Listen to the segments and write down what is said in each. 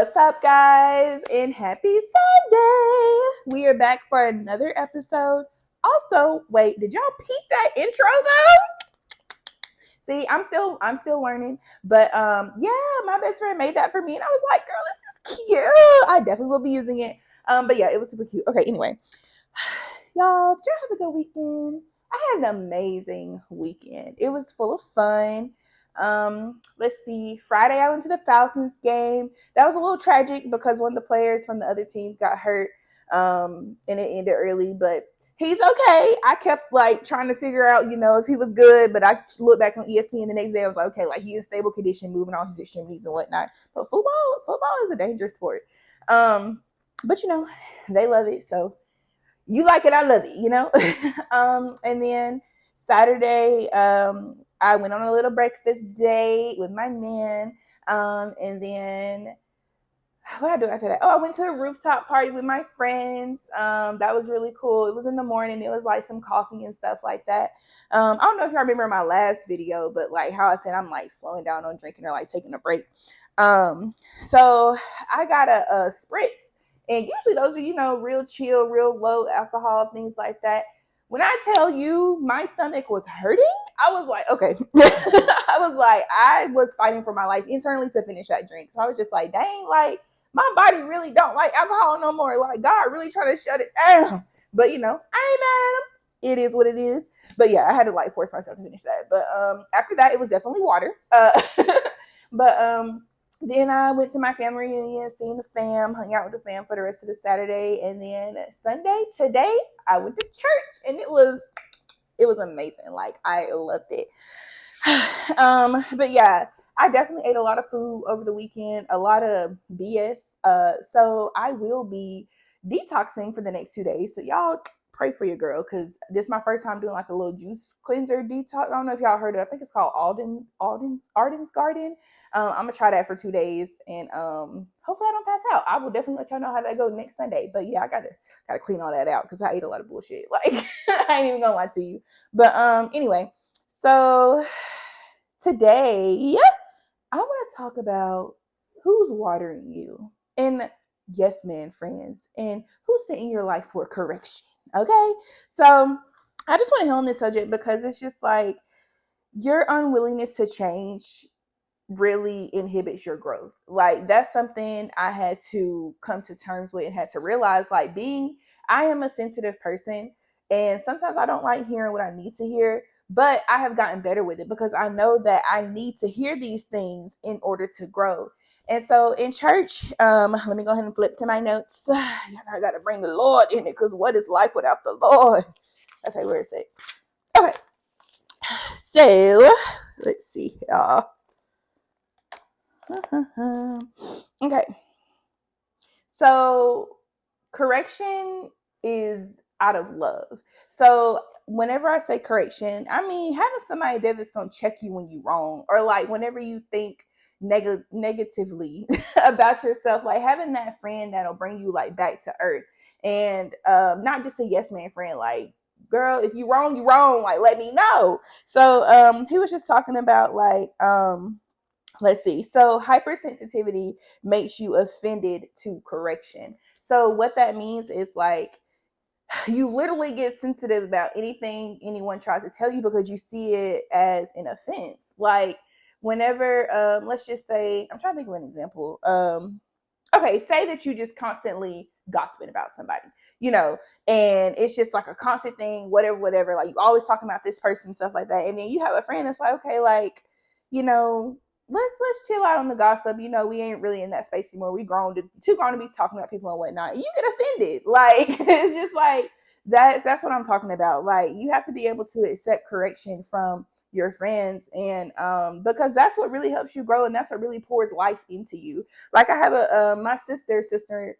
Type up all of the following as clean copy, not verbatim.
What's up, guys? And happy Sunday! We are back for another episode. Also, wait, did y'all peep that intro though? See, I'm still learning, but yeah, my best friend made that for me, and I was like, girl, this is cute. I definitely will be using it. But yeah, it was super cute. Okay, anyway, y'all, did y'all have a good weekend? I had an amazing weekend. It was full of fun. Let's see. Friday, I went to the Falcons game. That was a little tragic because one of the players from the other teams got hurt, and it ended early. But he's okay. I kept like trying to figure out, if he was good. But I looked back on ESPN the next day. I was like, okay, like he in stable condition, moving on his extremities and whatnot. But football is a dangerous sport. But they love it, so you like it, I love it. And then Saturday, I went on a little breakfast date with my man. And then what did I do after that? Oh, I went to a rooftop party with my friends. That was really cool. It was in the morning. It was like some coffee and stuff like that. I don't know if you remember my last video, but like how I said I'm like slowing down on drinking or like taking a break. So I got a spritz. And usually those are, real chill, real low alcohol, things like that. When I tell you my stomach was hurting, I was like, okay. I was fighting for my life internally to finish that drink. So I was just like, dang, like my body really don't like alcohol no more. Like God really trying to shut it down. But I ain't mad at him. It is what it is. But yeah, I had to like force myself to finish that. But after that, it was definitely water. But then I went to my family reunion, seen the fam, hung out with the fam for the rest of the Saturday, and then Sunday, today, I went to church, and it was amazing. Like I loved it. But yeah, I definitely ate a lot of food over the weekend, a lot of BS. So I will be detoxing for the next 2 days. So y'all pray for your girl, because this is my first time doing like a little juice cleanser detox. I don't know if y'all heard of it. I think it's called Arden's Garden. I'm gonna try that for 2 days, and hopefully I don't pass out. I will definitely let y'all know how that goes next Sunday. But yeah, I gotta clean all that out because I ate a lot of bullshit. Like I ain't even gonna lie to you. But anyway, so today I want to talk about who's watering you, and yes, man, friends, and who's sent in your life for correction. Okay, so I just want to hit on this subject because it's just like your unwillingness to change really inhibits your growth. Like that's something I had to come to terms with and had to realize, like I am a sensitive person, and sometimes I don't like hearing what I need to hear, but I have gotten better with it because I know that I need to hear these things in order to grow. And so in church, let me go ahead and flip to my notes. I got to bring the Lord in it, because what is life without the Lord? Okay, where is it? Okay, so let's see, y'all. Okay. So correction is out of love. So whenever I say correction, I mean having somebody there that's gonna check you when you're wrong, or like whenever you think negatively about yourself, like having that friend that'll bring you like back to earth, and not just a yes man friend, like girl, if you wrong, you wrong, like let me know. So he was just talking about like let's see. So hypersensitivity makes you offended to correction. So what that means is like you literally get sensitive about anything anyone tries to tell you because you see it as an offense. Like whenever, let's just say, I'm trying to think of an example. Okay, say that you just constantly gossiping about somebody, and it's just like a constant thing, whatever. Like you always talking about this person, stuff like that. And then you have a friend that's like, okay, like, you know, let's chill out on the gossip. We ain't really in that space anymore. We too grown to be talking about people and whatnot. And you get offended. Like it's just like that's what I'm talking about. Like you have to be able to accept correction from your friends, and because that's what really helps you grow, and that's what really pours life into you. Like I have my sister,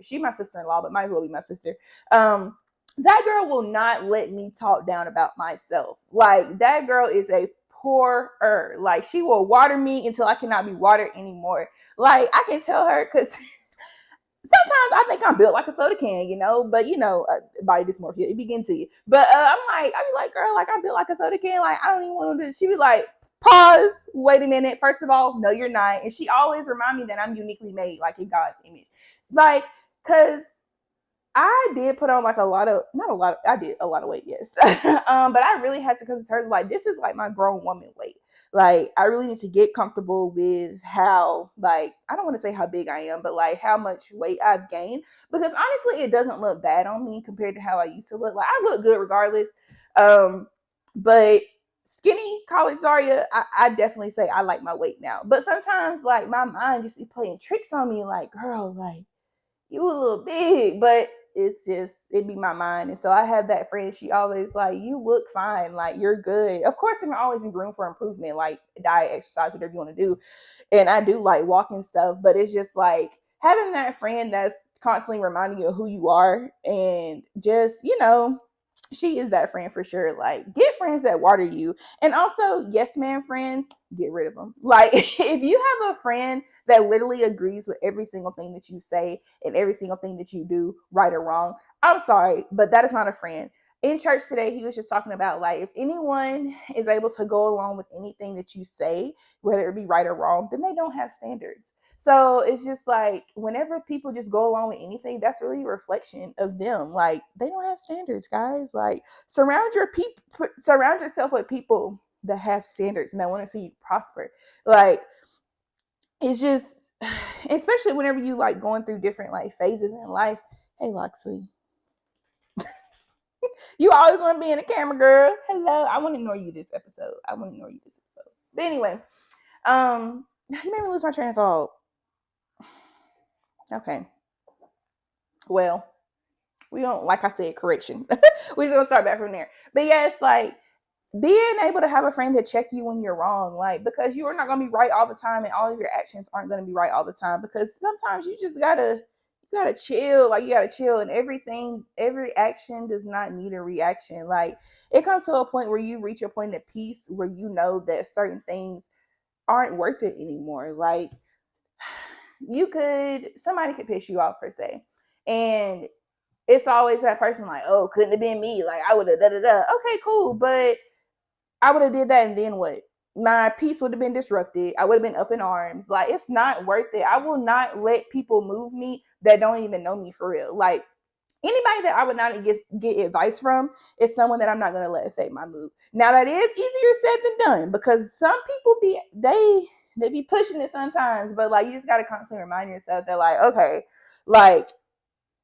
she my sister-in-law, but might as well be my sister. That girl will not let me talk down about myself. Like that girl is a pourer. Like she will water me until I cannot be watered anymore. Like I can tell her, because sometimes I think I'm built like a soda can, but body dysmorphia, it begins to you. But I be like, girl, like I'm built like a soda can. Like I don't even want to. She be like, Pause. Wait a minute. First of all, no, you're not. And she always remind me that I'm uniquely made, like in God's image. Like, cause I did put on like not a lot. I did a lot of weight, yes. But I really had to come to terms like this is like my grown woman weight. Like I really need to get comfortable with how like I don't want to say how big I am, but like how much weight I've gained because honestly, it doesn't look bad on me compared to how I used to look. Like I look good regardless. But skinny college Zaria, I definitely say I like my weight now. But sometimes like my mind just be playing tricks on me, like girl, like you a little big, but it's just it be my mind. And so I have that friend, she always like, you look fine, like you're good. Of course, I'm always in room for improvement, like diet, exercise, whatever you want to do. And I do like walking stuff, but it's just like having that friend that's constantly reminding you of who you are and just, she is that friend for sure. Like, get friends that water you. And also, yes, man, friends, get rid of them. Like, if you have a friend that literally agrees with every single thing that you say and every single thing that you do, right or wrong, I'm sorry, but that is not a friend. In church today, he was just talking about like if anyone is able to go along with anything that you say, whether it be right or wrong, then they don't have standards. So it's just like whenever people just go along with anything, that's really a reflection of them. Like they don't have standards, guys. Like surround yourself with people that have standards and that want to see you prosper. Like it's just, especially whenever you like going through different like phases in life. Hey, Loxley, you always want to be in the camera, girl. Hello, I want to ignore you this episode. But anyway, you made me lose my train of thought. Okay. Well, we don't, like I said, correction. We're just gonna start back from there. But yeah, it's like being able to have a friend to check you when you're wrong, like because you are not gonna be right all the time, and all of your actions aren't gonna be right all the time. Because sometimes you gotta chill, like you gotta chill, and every action does not need a reaction. Like it comes to a point where you reach a point of peace where you know that certain things aren't worth it anymore. Like somebody could piss you off per se, and it's always that person like, oh, couldn't have been me. Like I would have da da da. Okay, cool, but I would have did that, and then what? My peace would have been disrupted. I would have been up in arms. Like it's not worth it. I will not let people move me that don't even know me for real. Like anybody that I would not get advice from is someone that I'm not gonna let affect my mood. Now that is easier said than done because some people they be pushing it sometimes, but like you just gotta constantly remind yourself that like, okay, like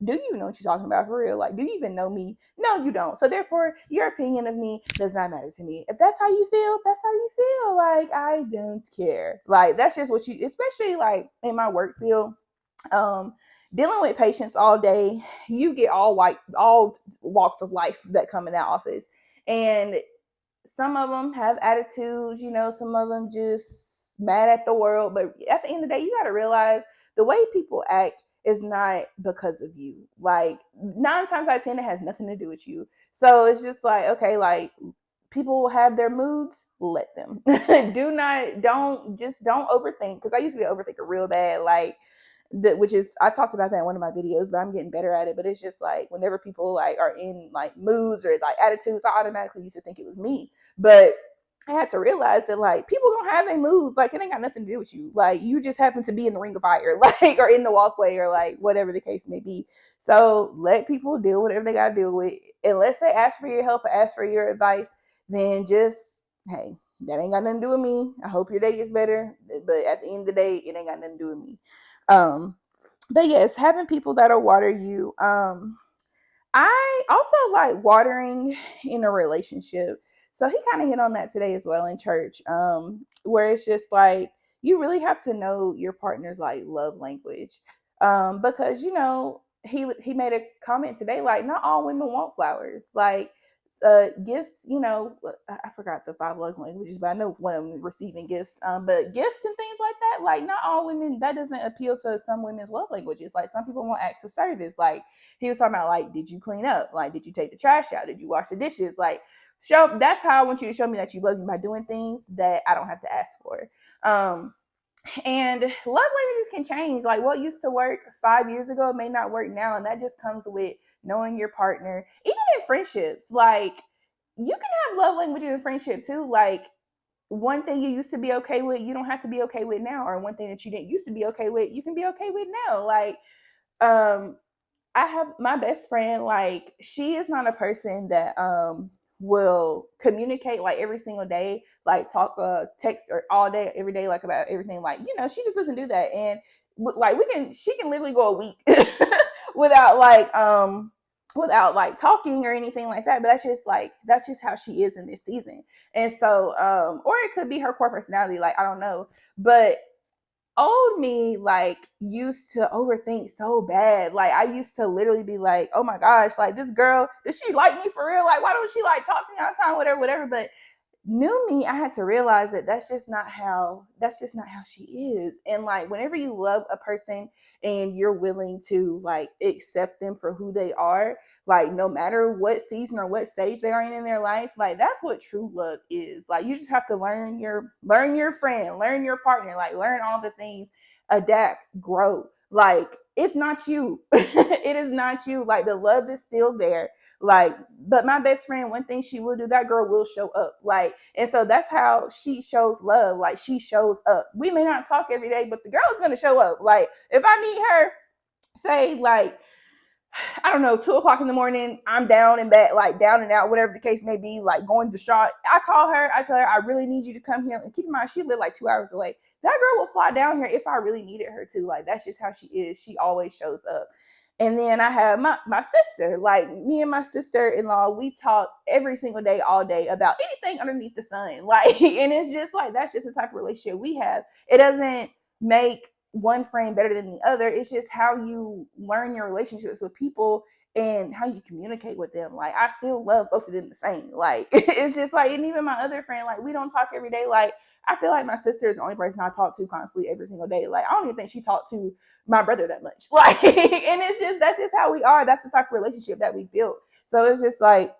do you know what you're talking about for real? Like, do you even know me? No, you don't. So therefore, your opinion of me does not matter to me. If that's how you feel, that's how you feel. Like, I don't care. Like, that's just what you, especially like in my work field, dealing with patients all day, you get all walks of life that come in that office. And some of them have attitudes, some of them just mad at the world. But at the end of the day, you got to realize the way people act is not because of you. Like 9 times out of 10, it has nothing to do with you. So it's just like, okay, like people have their moods, let them. Don't overthink. Because I used to be an overthinker real bad. Like which is I talked about that in one of my videos, but I'm getting better at it. But it's just like whenever people like are in like moods or like attitudes, I automatically used to think it was me. But I had to realize that like people gonna have their moods. Like it ain't got nothing to do with you. Like you just happen to be in the ring of fire, like or in the walkway or like whatever the case may be. So let people deal with whatever they gotta deal with. Unless they ask for your help or ask for your advice, then just hey, that ain't got nothing to do with me. I hope your day gets better. But at the end of the day, it ain't got nothing to do with me. But yes, having people that'll water you. I also like watering in a relationship. So he kind of hit on that today as well in church. Where it's just like you really have to know your partner's like love language. Because he made a comment today like not all women want flowers. Like gifts, I forgot the 5 love languages, but I know one of them receiving gifts. But gifts and things like that, like not all women, that doesn't appeal to some women's love languages. Like some people want acts of service. Like he was talking about like, did you clean up? Like, did you take the trash out? Did you wash the dishes? Like, that's how I want you to show me that you love me, by doing things that I don't have to ask for. And love languages can change. Like what used to work 5 years ago may not work now. And that just comes with knowing your partner. Even in friendships, like you can have love languages in friendship too. Like one thing you used to be okay with, you don't have to be okay with now, or one thing that you didn't used to be okay with, you can be okay with now. Like, um, I have my best friend, like, she is not a person that will communicate like every single day, like talk text or all day every day like about everything, like, she just doesn't do that. And like she can literally go a week without like talking or anything like that. But that's just how she is in this season. And so or it could be her core personality, like, I don't know. But old me, like, used to overthink so bad. Like, I used to literally be like, oh my gosh, like, this girl, does she like me for real? Like, why don't she like talk to me all the time, whatever. But new me, I had to realize that that's just not how she is. And like, whenever you love a person and you're willing to like accept them for who they are, like, no matter what season or what stage they are in their life, like, that's what true love is. Like, you just have to learn your friend, learn your partner, like, learn all the things, adapt, grow. Like, it's not you. It is not you. Like, the love is still there. Like, but my best friend, one thing she will do, that girl will show up. Like, and so that's how she shows love. Like, she shows up. We may not talk every day, but the girl is gonna show up. Like, if I need her, say, like, I don't know, 2 o'clock in the morning, I'm down and back, like down and out, whatever the case may be, like going distraught. I call her, I tell her, I really need you to come here. And keep in mind, she lived like 2 hours away. That girl will fly down here if I really needed her to. Like, that's just how she is. She always shows up. And then I have my sister, like, me and my sister-in-law, we talk every single day, all day, about anything underneath the sun. Like, and it's just like, that's just the type of relationship we have. It doesn't make one friend better than the other. It's just how you learn your relationships with people and how you communicate with them. Like, I still love both of them the same. Like, it's just like, and even my other friend, like, we don't talk every day. Like, I feel like my sister is the only person I talk to constantly every single day. Like, I don't even think she talked to my brother that much. Like, and that's just how we are. That's the type of relationship that we built. So it's just like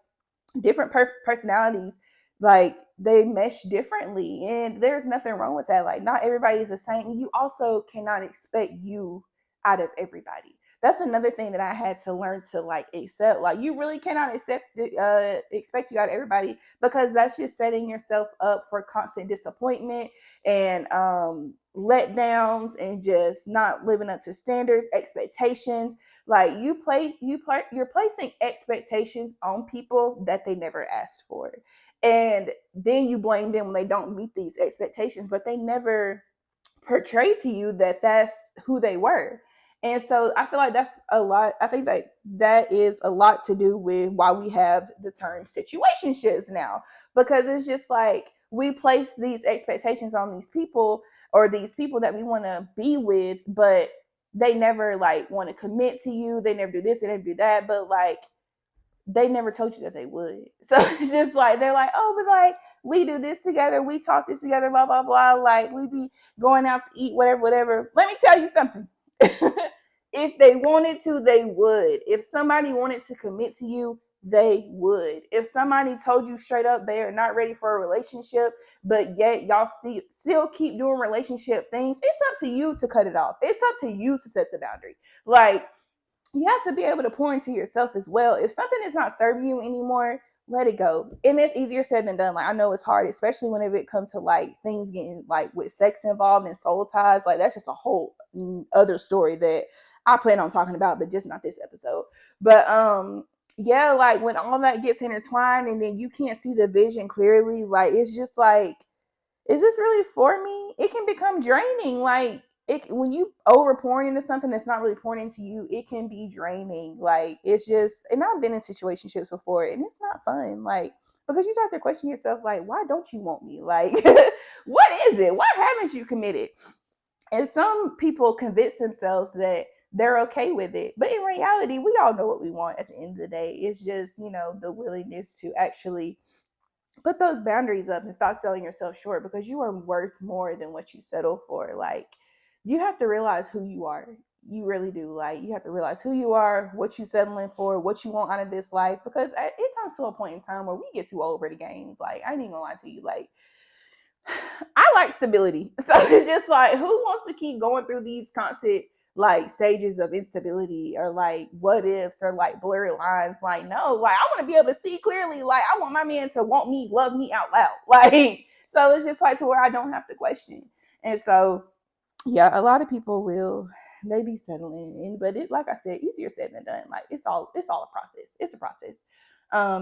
different personalities, like, they mesh differently, and there's nothing wrong with that. Like, not everybody is the same. You also cannot expect you out of everybody. That's another thing that I had to learn to like accept. Like, you really cannot expect you out of everybody, because that's just setting yourself up for constant disappointment and letdowns, and just not living up to standards, expectations. Like, you're placing expectations on people that they never asked for. And then you blame them when they don't meet these expectations, but they never portray to you that that's who they were. And so I feel like that's a lot. I think that is a lot to do with why we have the term situationships now, because it's just like, we place these expectations on these people, or these people that we want to be with, but they never like want to commit to you. They never do this, they never do that, but like, they never told you that they would. So it's just like, they're like, oh, but like, we do this together, we talk this together, blah blah blah. Like, we be going out to eat, whatever. Let me tell you something. If they wanted to, they would. If somebody wanted to commit to you, they would. If somebody told you straight up they are not ready for a relationship, but yet y'all still keep doing relationship things, it's up to you to cut it off. It's up to you to set the boundary. Like, you have to be able to pour into yourself as well. If something is not serving you anymore, let it go. And it's easier said than done. Like, I know it's hard, especially whenever it comes to like things getting like with sex involved and soul ties. Like, that's just a whole other story that I plan on talking about, but just not this episode. But yeah, like, when all that gets intertwined and then you can't see the vision clearly, like, it's just like, is this really for me? It can become draining. Like, when you over pouring into something that's not really pouring into you, it can be draining. Like, it's just, and I've been in situationships before, and it's not fun. Like, because you start to question yourself, like, why don't you want me? Like, what is it? Why haven't you committed? And some people convince themselves that they're okay with it, but in reality, we all know what we want at the end of the day. It's just, the willingness to actually put those boundaries up and stop selling yourself short, because you are worth more than what you settle for. Like, you have to realize who you are. You really do. Like, you have to realize who you are, what you settling for, what you want out of this life, because it comes to a point in time where we get too old for the games. Like, I ain't even gonna lie to you. Like, I like stability. So it's just like, who wants to keep going through these constant like stages of instability, or like what ifs, or like blurry lines? Like, no, like, I want to be able to see clearly. Like, I want my man to want me, love me out loud. Like, So it's just like to where I don't have to question. And so, yeah, a lot of people will, they be settling in, but it, like I said, easier said than done. Like it's all a process. It's a process.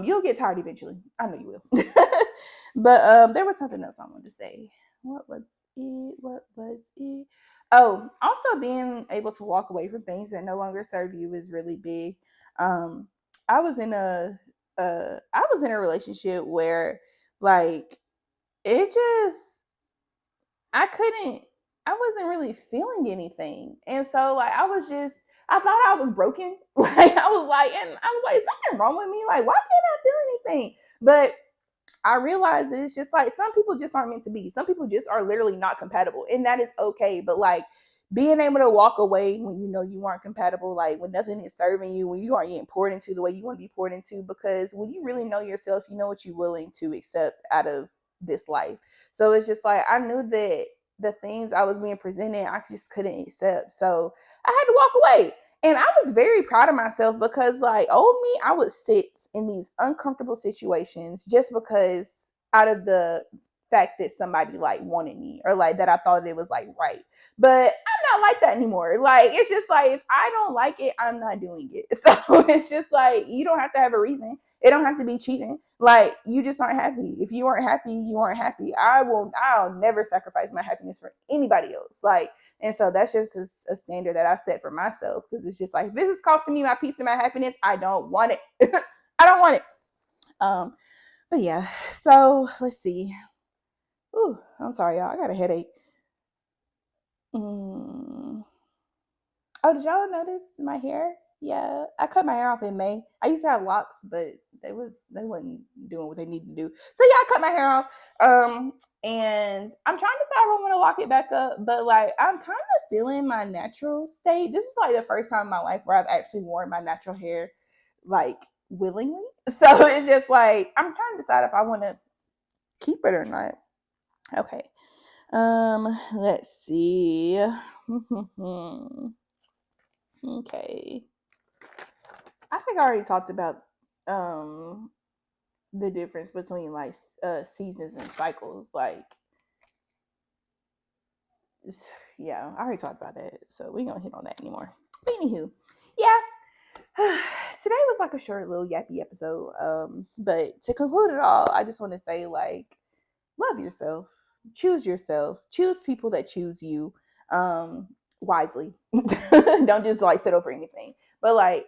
You'll get tired eventually. I know you will. But there was something else I wanted to say. What was it? What was it? Oh, also being able to walk away from things that no longer serve you is really big. Um, I was in a relationship where like it just I couldn't I wasn't really feeling anything. And so like I thought I was broken. Like I was like, is something wrong with me? Like, why can't I feel anything? But I realized that it's just like some people just aren't meant to be. Some people just are literally not compatible, and that is okay. But like being able to walk away when you know you aren't compatible, like when nothing is serving you, when you aren't getting poured into the way you want to be poured into, because when you really know yourself, you know what you're willing to accept out of this life. So it's just like I knew that the things I was being presented, I just couldn't accept. So I had to walk away. And I was very proud of myself because, like, old me, I would sit in these uncomfortable situations just because out of the fact that somebody like wanted me or like that I thought it was like right. But I'm not like that anymore. Like, it's just like if I don't like it, I'm not doing it. So it's just like you don't have to have a reason. It don't have to be cheating. Like, you just aren't happy. If you aren't happy, you aren't happy. I'll never sacrifice my happiness for anybody else. Like, and so that's just a standard that I've set for myself because it's just like, if this is costing me my peace and my happiness, I don't want it. I don't want it. But yeah, so let's see. Ooh, I'm sorry, y'all. I got a headache. Oh, did y'all notice my hair? Yeah, I cut my hair off in May. I used to have locks, but they wasn't doing what they needed to do. So yeah, I cut my hair off. And I'm trying to decide if I want to lock it back up, but like I'm kind of feeling my natural state. This is like the first time in my life where I've actually worn my natural hair like willingly. So it's just like I'm trying to decide if I want to keep it or not. Okay. Let's see. Okay. I think I already talked about um the difference between like seasons and cycles. Like, yeah, I already talked about that, so we ain't gonna hit on that anymore. But anywho, yeah, today was like a short little yappy episode. But to conclude it all, I just want to say like, love yourself, choose people that choose you, wisely. Don't just like settle for anything, but like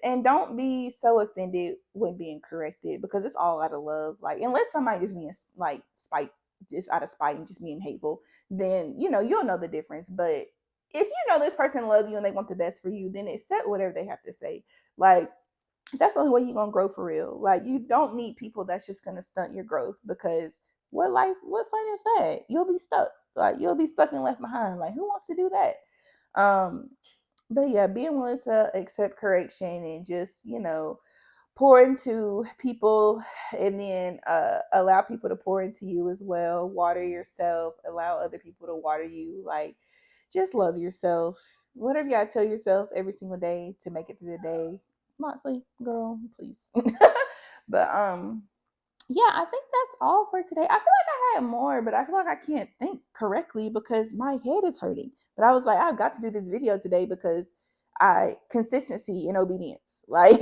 and don't be so offended when being corrected because it's all out of love. Like, unless somebody just being like spite, just out of spite and just being hateful, then you'll know the difference. But if you know this person loves you and they want the best for you, then accept whatever they have to say. Like, that's the only way you're gonna grow for real. Like, you don't need people that's just gonna stunt your growth, because what fun is that? You'll be stuck. Like, you'll be stuck and left behind. Like, who wants to do that? But yeah, being willing to accept correction and just, pour into people, and then allow people to pour into you as well. Water yourself, allow other people to water you. Like, just love yourself. Whatever you gotta tell yourself every single day to make it through the day. Not sleep, girl, please. But yeah, I think that's all for today. I feel like I had more, but I feel like I can't think correctly because my head is hurting. But I was like, I've got to do this video today because consistency and obedience. Like,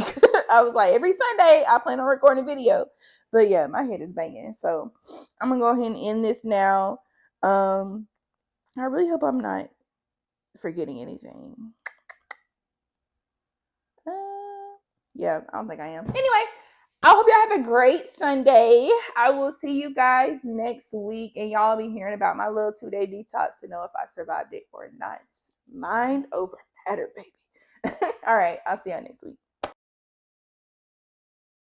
I was like, every Sunday I plan on recording a video. But yeah, my head is banging. So I'm gonna go ahead and end this now. I really hope I'm not forgetting anything. Yeah, I don't think I am. Anyway, I hope y'all have a great Sunday. I will see you guys next week, and y'all be hearing about my little 2-day detox to know if I survived it or not. Mind over matter, baby. All right, I'll see y'all next week.